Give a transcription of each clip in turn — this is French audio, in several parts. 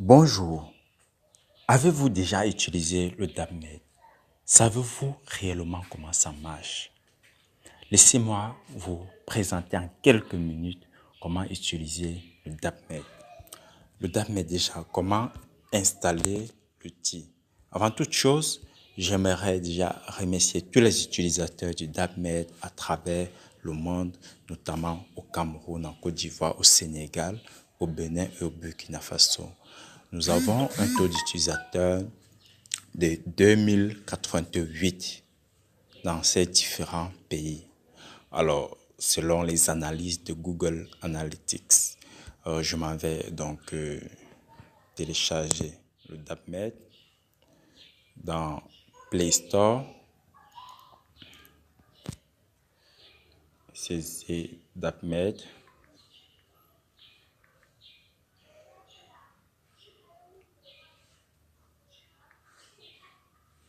Bonjour, avez-vous déjà utilisé le DAPMed? Savez-vous réellement comment ça marche? Laissez-moi vous présenter en quelques minutes comment utiliser le DAPMed. Le DAPMed déjà, comment installer l'outil. Avant toute chose, j'aimerais déjà remercier tous les utilisateurs du DAPMed à travers le monde, notamment au Cameroun, en Côte d'Ivoire, au Sénégal, au Bénin et au Burkina Faso. Nous avons un taux d'utilisateurs de 2088 dans ces différents pays. Alors, selon les analyses de Google Analytics, je m'en vais donc télécharger le DAPMed dans Play Store. C'est DAPMed.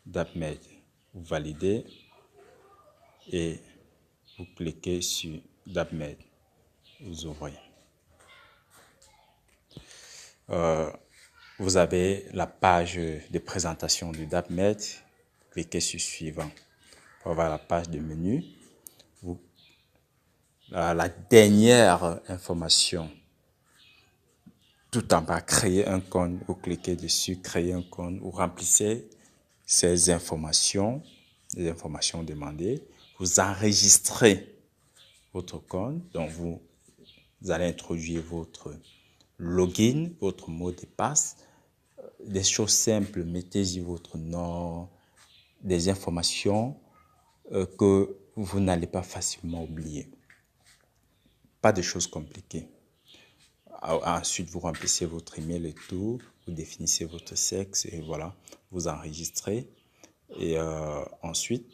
DAPMed, vous validez et vous cliquez sur DAPMed. Vous ouvrez. Vous avez la page de présentation du DAPMed. Cliquez sur suivant pour avoir la page de menu. La dernière information, tout en bas, créer un compte. Vous cliquez dessus, créer un compte. Vous remplissez ces informations, les informations demandées. Vous enregistrez votre compte. Donc, vous allez introduire votre login, votre mot de passe. Des choses simples, mettez-y votre nom, des informations que vous n'allez pas facilement oublier. Pas de choses compliquées. Ensuite, vous remplissez votre email et tout, vous définissez votre sexe et voilà, vous enregistrez. Et ensuite,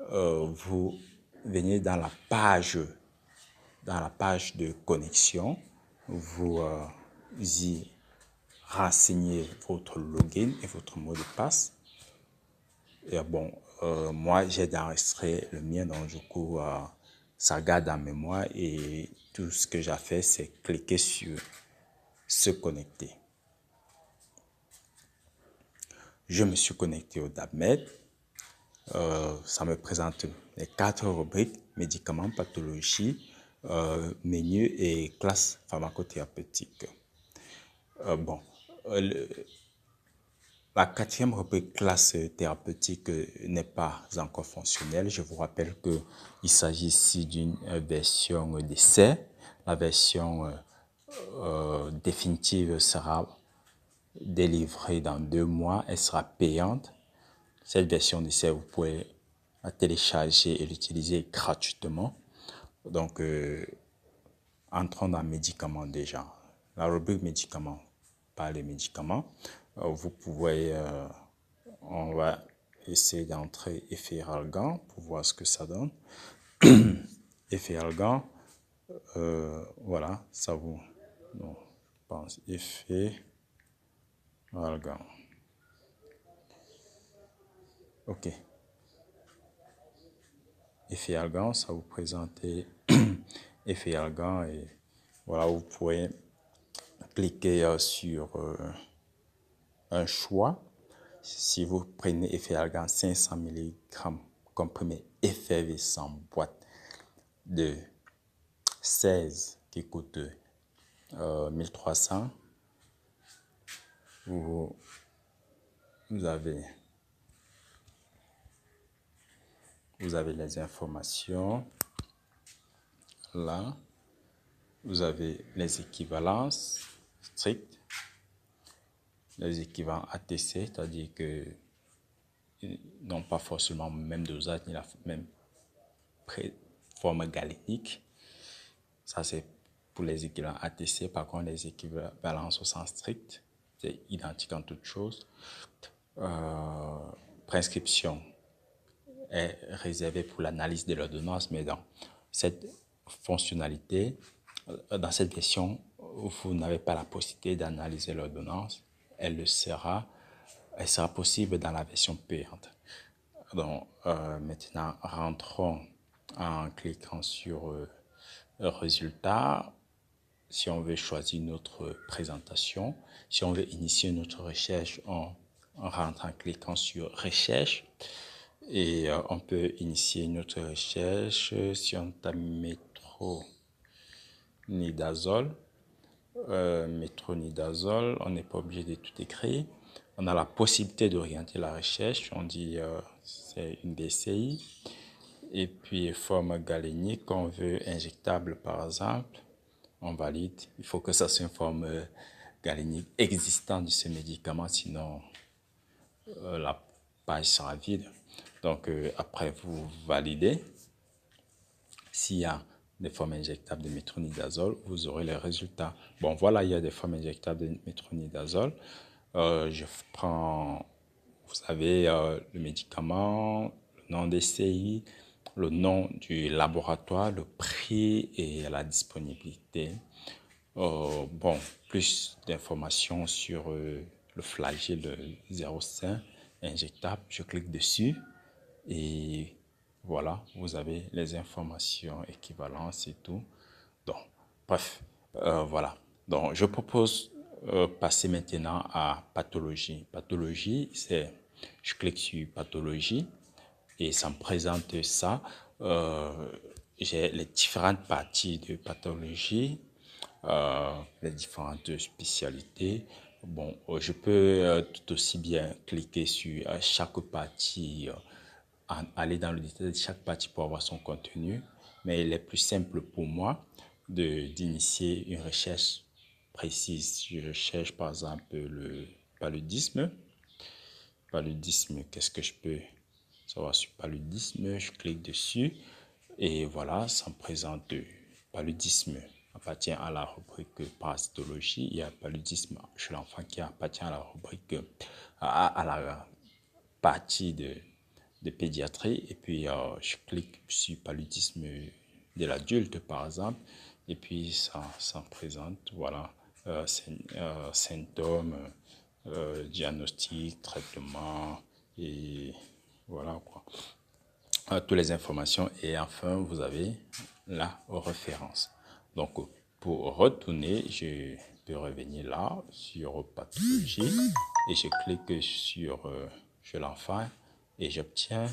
vous venez dans la page de connexion, vous y renseignez votre login et votre mot de passe. Et bon, moi, j'ai enregistré le mien, donc du coup, ça garde en mémoire et tout ce que j'ai fait, c'est cliquer sur se connecter. Je me suis connecté au DAPMed. Ça me présente les 4 rubriques, médicaments, pathologie, menu et classe pharmacothérapeutique. Bon, la 4e rubrique, classe thérapeutique, n'est pas encore fonctionnelle. Je vous rappelle qu'il s'agit ici d'une version d'essai. La version définitive sera délivrée dans 2 mois. Elle sera payante. Cette version d'essai, vous pouvez la télécharger et l'utiliser gratuitement. Donc, entrons dans médicaments déjà. La rubrique médicaments, pas les médicaments. Vous pouvez, on va essayer d'entrer effet Algan pour voir ce que ça donne. Effet Algan, voilà, ça vous, non, je pense, effet Algan. Ok. Effet Algan, ça vous présente effet Algan et voilà, vous pouvez cliquer sur un choix. Si vous prenez effet Algan 500 mg comprimé effervescent boîte de 16 qui coûte 1300, vous avez les informations là. Vous avez les équivalences strictes, les équivalents ATC, c'est-à-dire que n'ont pas forcément le même dosage ni la même forme galénique. Ça, c'est pour les équivalents ATC. Par contre, les équivalences au sens strict, c'est identique en toutes choses. Prescription est réservée pour l'analyse de l'ordonnance, mais dans cette fonctionnalité, dans cette version, vous n'avez pas la possibilité d'analyser l'ordonnance. Elle sera possible dans la version payante. Donc, maintenant, rentrons en cliquant sur résultat. si on veut choisir notre présentation, si on veut initier notre recherche, on rentre en cliquant sur recherche et on peut initier notre recherche si on tape métronidazole. Métronidazole, on n'est pas obligé de tout écrire. On a la possibilité d'orienter la recherche. On dit c'est une DCI. Et puis forme galénique, on veut injectable par exemple. On valide. Il faut que ça soit une forme galénique existante de ce médicament, sinon la page sera vide. Donc après vous validez. S'il y a des formes injectables de métronidazole, vous aurez les résultats. Bon, voilà, il y a des formes injectables de métronidazole. Je prends, vous savez, le médicament, le nom des CI, le nom du laboratoire, le prix et la disponibilité. Bon, plus d'informations sur le flagelle 0,5 injectable. Je clique dessus et voilà, vous avez les informations équivalentes et tout. Donc, bref, voilà. Donc, je propose passer maintenant à pathologie. Pathologie, c'est, je clique sur pathologie et ça me présente ça. J'ai les différentes parties de pathologie, les différentes spécialités. Bon, je peux tout aussi bien cliquer sur chaque partie, aller dans le détail de chaque partie pour avoir son contenu, mais il est plus simple pour moi d'initier une recherche précise. Je cherche par exemple le paludisme. Paludisme, qu'est-ce que je peux savoir sur paludisme? Je clique dessus et voilà, ça me présente paludisme appartient à la rubrique parasitologie. Il y a paludisme chez l'enfant qui appartient à la rubrique, à la partie de pédiatrie. Et puis, je clique sur paludisme de l'adulte, par exemple. Et puis, ça me présente, voilà, symptômes, diagnostic, traitement, et voilà quoi. Toutes les informations. Et enfin, vous avez la référence. Donc, pour retourner, je peux revenir là sur pathologie et je clique sur je l'enfant et j'obtiens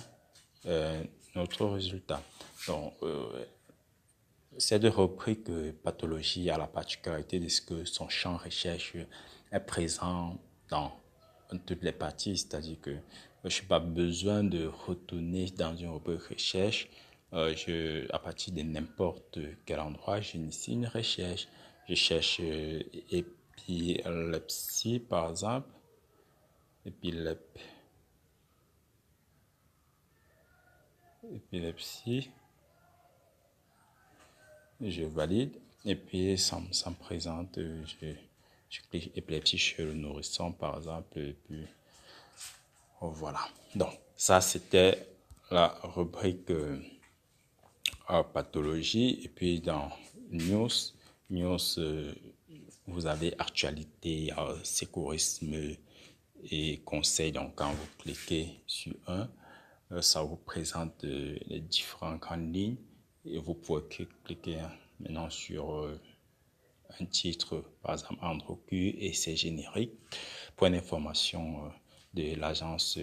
notre résultat. Donc, cette rubrique pathologie a la particularité de ce que son champ recherche est présent dans toutes les parties, c'est-à-dire que je n'ai pas besoin de retourner dans une rubrique recherche. À partir de n'importe quel endroit, j'initie une recherche. Je cherche épilepsie, par exemple. Épilepsie. Je valide. Et puis, ça me présente, je clique épilepsie chez le nourrisson, par exemple. Et puis, voilà. Donc, ça, c'était la rubrique pathologie. Et puis, dans news, vous avez actualité, sécurisme et conseils. Donc, quand vous cliquez sur un, ça vous présente les différentes grandes lignes et vous pouvez cliquer maintenant sur un titre, par exemple Androcu et c'est générique pour une information de l'Agence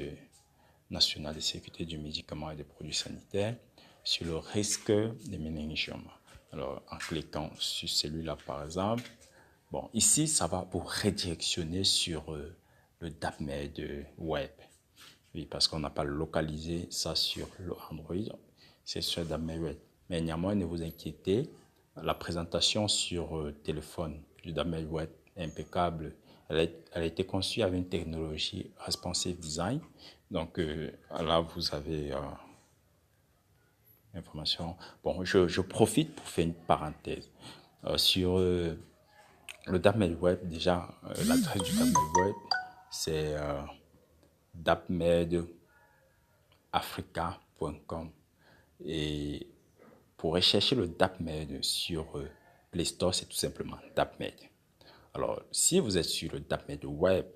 nationale de sécurité du médicament et des produits sanitaires sur le risque de méningiome. Alors, en cliquant sur celui-là, par exemple, bon, ici, ça va vous redirectionner sur le DAPMed web. Oui, parce qu'on n'a pas localisé ça sur le Android, c'est sur DAPMed web. Mais néanmoins, ne vous inquiétez, la présentation sur téléphone du DAPMed web est impeccable. Elle a été conçue avec une technologie responsive design. Donc là, vous avez l'information. Bon, je profite pour faire une parenthèse. Sur le DAPMed web, déjà, l'adresse du DAPMed web, c'est dapmedafrica.com. Et pour rechercher le DAPMed sur Play Store, c'est tout simplement DAPMed. Alors, si vous êtes sur le DAPMed web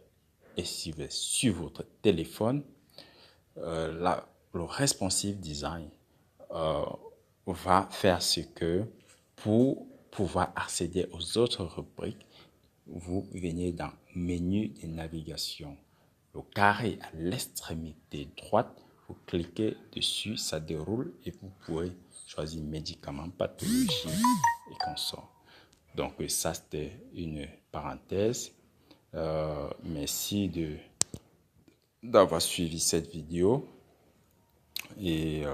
et si vous êtes sur votre téléphone, le responsive design va faire ce que pour pouvoir accéder aux autres rubriques, vous venez dans menu de navigation. Le carré à l'extrémité droite, vous cliquez dessus, ça déroule et vous pouvez choisir médicaments, pathologie et consorts. Donc ça, c'était une parenthèse. Merci d'avoir suivi cette vidéo et